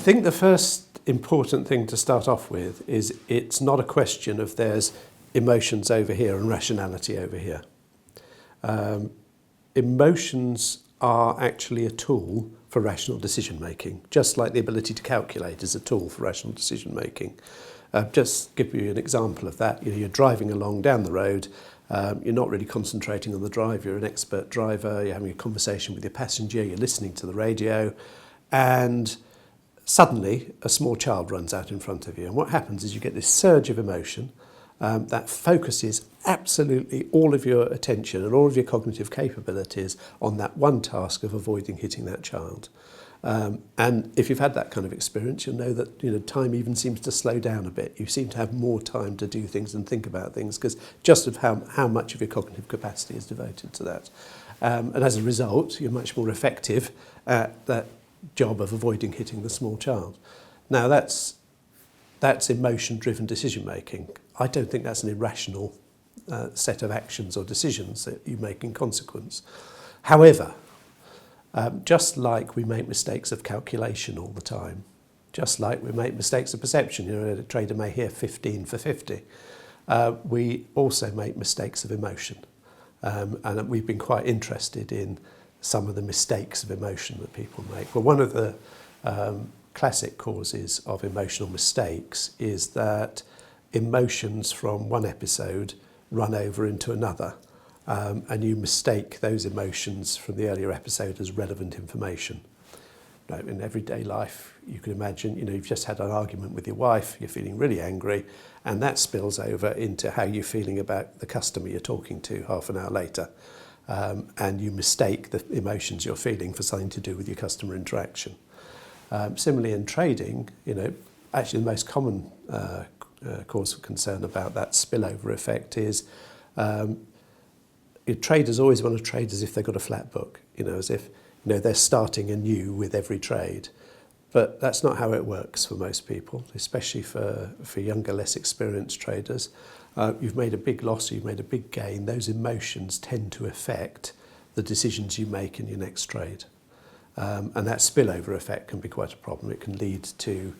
think the first important thing to start off with is it's not a question of there's emotions over here and rationality over here. Emotions are actually a tool for rational decision making, just like the ability to calculate is a tool for rational decision making. Just give you an example of that. You're driving along down the road, you're not really concentrating on the drive, you're an expert driver, you're having a conversation with your passenger, you're listening to the radio, and suddenly a small child runs out in front of you. And what happens is you get this surge of emotion that focuses absolutely all of your attention and all of your cognitive capabilities on that one task of avoiding hitting that child. And if you've had that kind of experience, you'll know that time even seems to slow down a bit. You seem to have more time to do things and think about things because just of how much of your cognitive capacity is devoted to that. And as a result, you're much more effective at that job of avoiding hitting the small child. Now that's emotion-driven decision-making. I don't think that's an irrational set of actions or decisions that you make in consequence. However, just like we make mistakes of calculation all the time, just like we make mistakes of perception, a trader may hear 15 for 50, we also make mistakes of emotion. And we've been quite interested in some of the mistakes of emotion that people make. Well, one of the classic causes of emotional mistakes is that emotions from one episode run over into another. And you mistake those emotions from the earlier episode as relevant information. Now, in everyday life, you can imagine, you've just had an argument with your wife, you're feeling really angry, and that spills over into how you're feeling about the customer you're talking to half an hour later. And you mistake the emotions you're feeling for something to do with your customer interaction. Similarly in trading, actually the most common cause of concern about that spillover effect is traders always want to trade as if they've got a flat book, as if they're starting anew with every trade. But that's not how it works for most people, especially for younger, less experienced traders. You've made a big loss, you've made a big gain. Those emotions tend to affect the decisions you make in your next trade. And that spillover effect can be quite a problem. It can lead to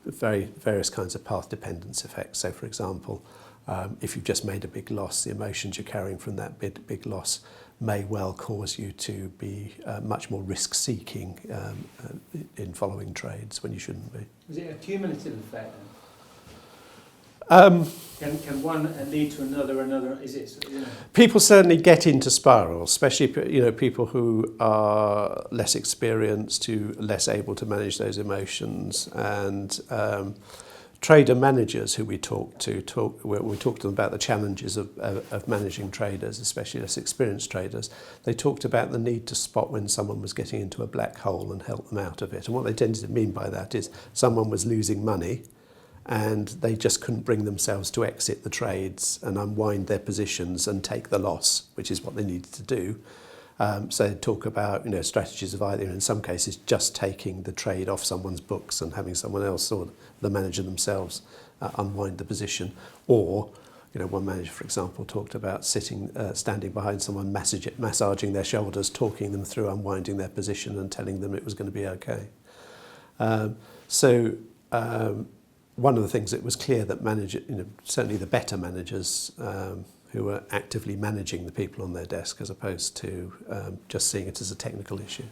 various kinds of path dependence effects. So, for example, if you've just made a big loss, the emotions you're carrying from that big loss may well cause you to be much more risk-seeking in following trades when you shouldn't be. Is it a cumulative effect then? Can one lead to another? Is it? People certainly get into spirals, especially people who are less experienced, who are less able to manage those emotions, and trader managers who we talk to them about the challenges of managing traders, especially less experienced traders. They talked about the need to spot when someone was getting into a black hole and help them out of it. And what they tended to mean by that is someone was losing money and they just couldn't bring themselves to exit the trades and unwind their positions and take the loss, which is what they needed to do. So they talk about strategies of either, in some cases, just taking the trade off someone's books and having someone else or the manager themselves unwind the position. Or, one manager, for example, talked about standing behind someone, massaging their shoulders, talking them through unwinding their position and telling them it was going to be okay. One of the things that was clear that certainly the better managers who were actively managing the people on their desk as opposed to just seeing it as a technical issue,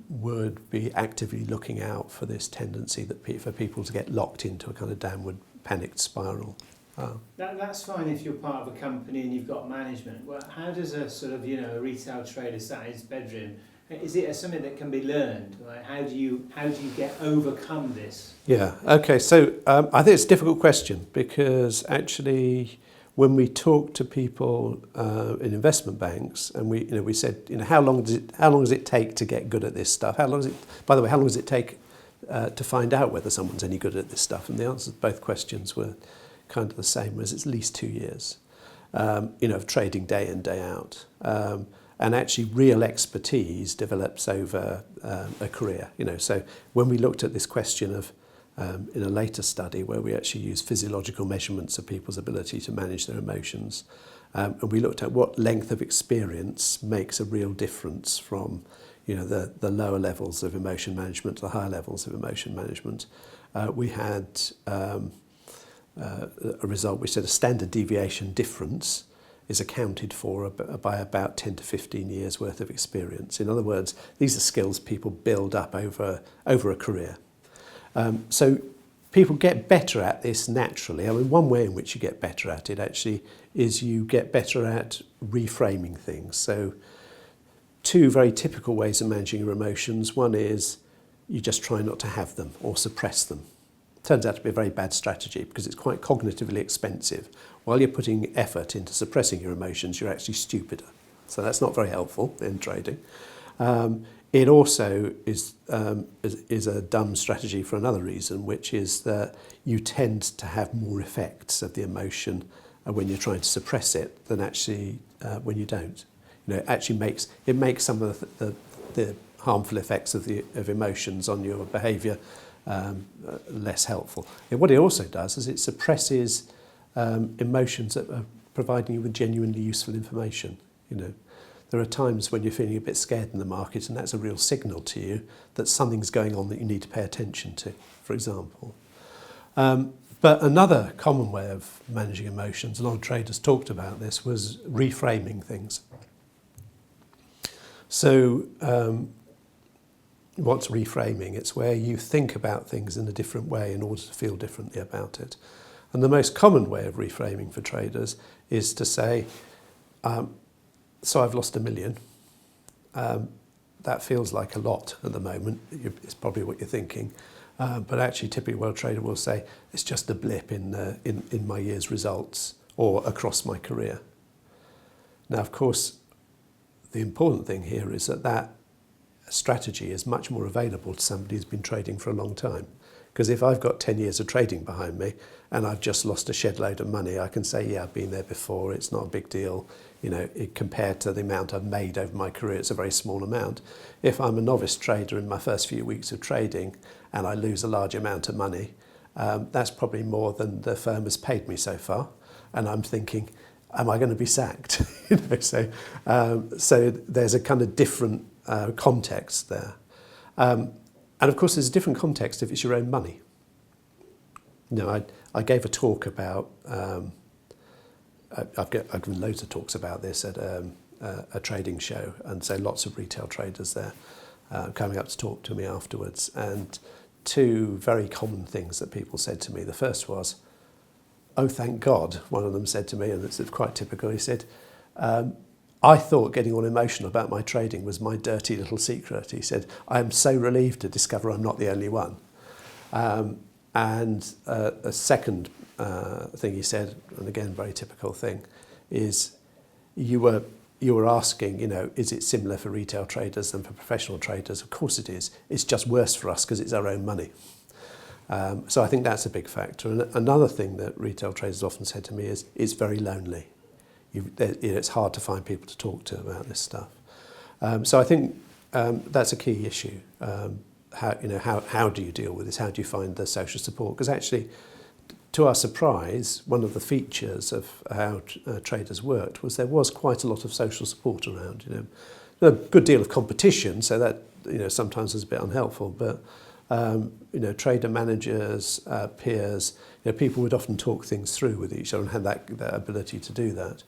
would be actively looking out for this tendency for people to get locked into a kind of downward panicked spiral. That's fine if you're part of a company and you've got management. Well, how does a sort of a retail trader sat in his bedroom? Is it something that can be learned? Like how do you overcome this? Yeah. Okay. So I think it's a difficult question because actually, when we talk to people in investment banks, and we said, how long does it take to get good at this stuff? How long does it take to find out whether someone's any good at this stuff? And the answers to both questions were kind of the same, was at least 2 years, of trading day in, day out. And actually real expertise develops over a career. So when we looked at this question of, in a later study where we actually used physiological measurements of people's ability to manage their emotions, and we looked at what length of experience makes a real difference from the lower levels of emotion management to the higher levels of emotion management. We had a result which said a standard deviation difference is accounted for by about 10 to 15 years worth of experience. In other words, these are skills people build up over a career. So people get better at this naturally. I mean, one way in which you get better at it actually is you get better at reframing things. So two very typical ways of managing your emotions. One is you just try not to have them or suppress them. Turns out to be a very bad strategy because it's quite cognitively expensive. While you're putting effort into suppressing your emotions, you're actually stupider. So that's not very helpful in trading. It also is a dumb strategy for another reason, which is that you tend to have more effects of the emotion when you're trying to suppress it than actually when you don't. It actually makes some of the harmful effects of emotions on your behaviour less helpful. And what it also does is it suppresses emotions that are providing you with genuinely useful information. There are times when you're feeling a bit scared in the market, and that's a real signal to you that something's going on that you need to pay attention to, for example. But another common way of managing emotions, a lot of traders talked about this, was reframing things. So what's reframing? It's where you think about things in a different way in order to feel differently about it. And the most common way of reframing for traders is to say, so I've lost $1 million. That feels like a lot at the moment. It's probably what you're thinking. But actually, typically, a trader will say, it's just a blip in my year's results or across my career. Now, of course, the important thing here is that strategy is much more available to somebody who's been trading for a long time. Because if I've got 10 years of trading behind me and I've just lost a shed load of money, I can say, yeah, I've been there before, it's not a big deal. Compared to the amount I've made over my career, it's a very small amount. If I'm a novice trader in my first few weeks of trading and I lose a large amount of money, that's probably more than the firm has paid me so far. And I'm thinking, am I going to be sacked? So there's a kind of different context there. And of course, there's a different context if it's your own money. I gave a talk about, I've given loads of talks about this at a trading show, and so lots of retail traders there coming up to talk to me afterwards. And two very common things that people said to me. The first was, oh, thank God, one of them said to me, and it's quite typical, he said, I thought getting all emotional about my trading was my dirty little secret. He said, I am so relieved to discover I'm not the only one. And a second thing he said, and again, very typical thing, is you were asking, is it similar for retail traders than for professional traders? Of course it is. It's just worse for us because it's our own money. So I think that's a big factor. And another thing that retail traders often said to me is, it's very lonely. It's hard to find people to talk to about this stuff. So I think that's a key issue. How do you deal with this? How do you find the social support? Because actually, to our surprise, one of the features of how traders worked was there was quite a lot of social support around. A good deal of competition, so that sometimes was a bit unhelpful. But trader managers, peers, people would often talk things through with each other and had that ability to do that.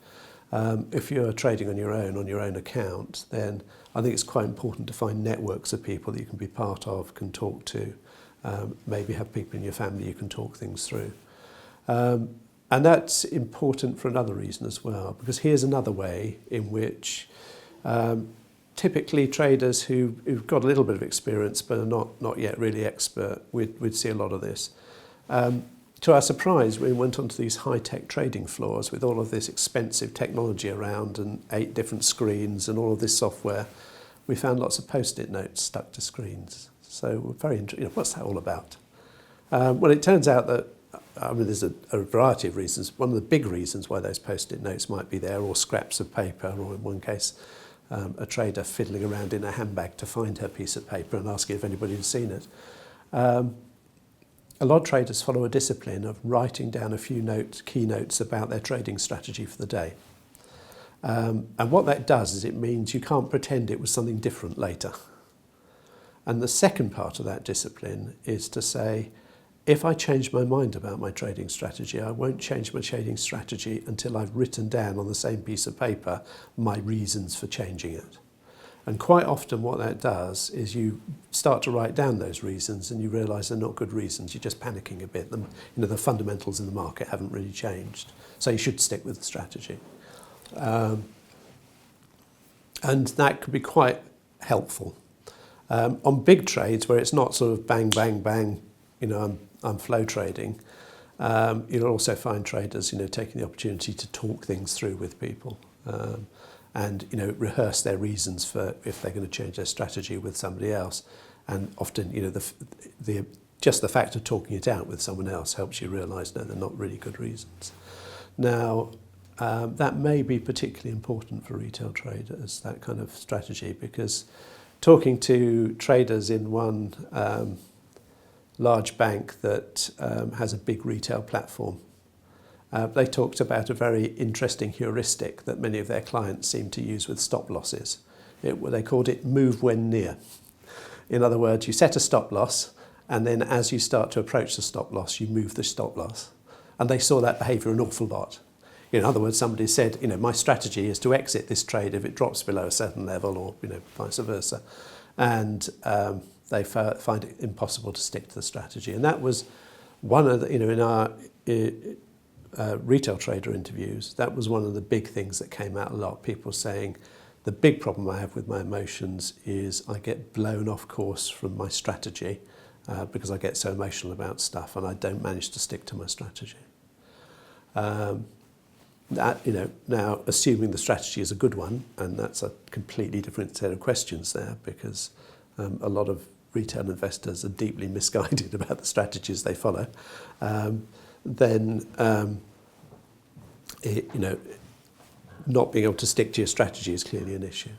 If you're trading on your own account, then I think it's quite important to find networks of people that you can be part of, can talk to, maybe have people in your family you can talk things through. And that's important for another reason as well, because here's another way in which typically traders who've got a little bit of experience but are not yet really expert, we'd see a lot of this. To our surprise, we went onto these high-tech trading floors with all of this expensive technology around and 8 different screens and all of this software. We found lots of post-it notes stuck to screens. So we're very interested. What's that all about? Well, it turns out that there's a variety of reasons. One of the big reasons why those post-it notes might be there, or scraps of paper, or in one case, a trader fiddling around in a handbag to find her piece of paper and asking if anybody had seen it. A lot of traders follow a discipline of writing down a few key notes about their trading strategy for the day. And what that does is it means you can't pretend it was something different later. And the second part of that discipline is to say, if I change my mind about my trading strategy, I won't change my trading strategy until I've written down on the same piece of paper my reasons for changing it. And quite often what that does is you start to write down those reasons and you realise they're not good reasons. You're just panicking a bit. The fundamentals in the market haven't really changed. So you should stick with the strategy. And that could be quite helpful. On big trades where it's not sort of bang, bang, bang, I'm flow trading, you'll also find traders, taking the opportunity to talk things through with people. And rehearse their reasons for if they're going to change their strategy with somebody else, and often just the fact of talking it out with someone else helps you realise no, they're not really good reasons. Now that may be particularly important for retail traders, that kind of strategy, because talking to traders in one large bank that has a big retail platform, they talked about a very interesting heuristic that many of their clients seem to use with stop losses. They called it move when near. In other words, you set a stop loss, and then as you start to approach the stop loss, you move the stop loss. And they saw that behaviour an awful lot. In other words, somebody said, my strategy is to exit this trade if it drops below a certain level, or vice versa. And they find it impossible to stick to the strategy. And that was one of the, in our retail trader interviews, that was one of the big things that came out a lot. People saying, the big problem I have with my emotions is I get blown off course from my strategy because I get so emotional about stuff and I don't manage to stick to my strategy. Now assuming the strategy is a good one, and that's a completely different set of questions there, because a lot of retail investors are deeply misguided about the strategies they follow, then not being able to stick to your strategy is clearly an issue.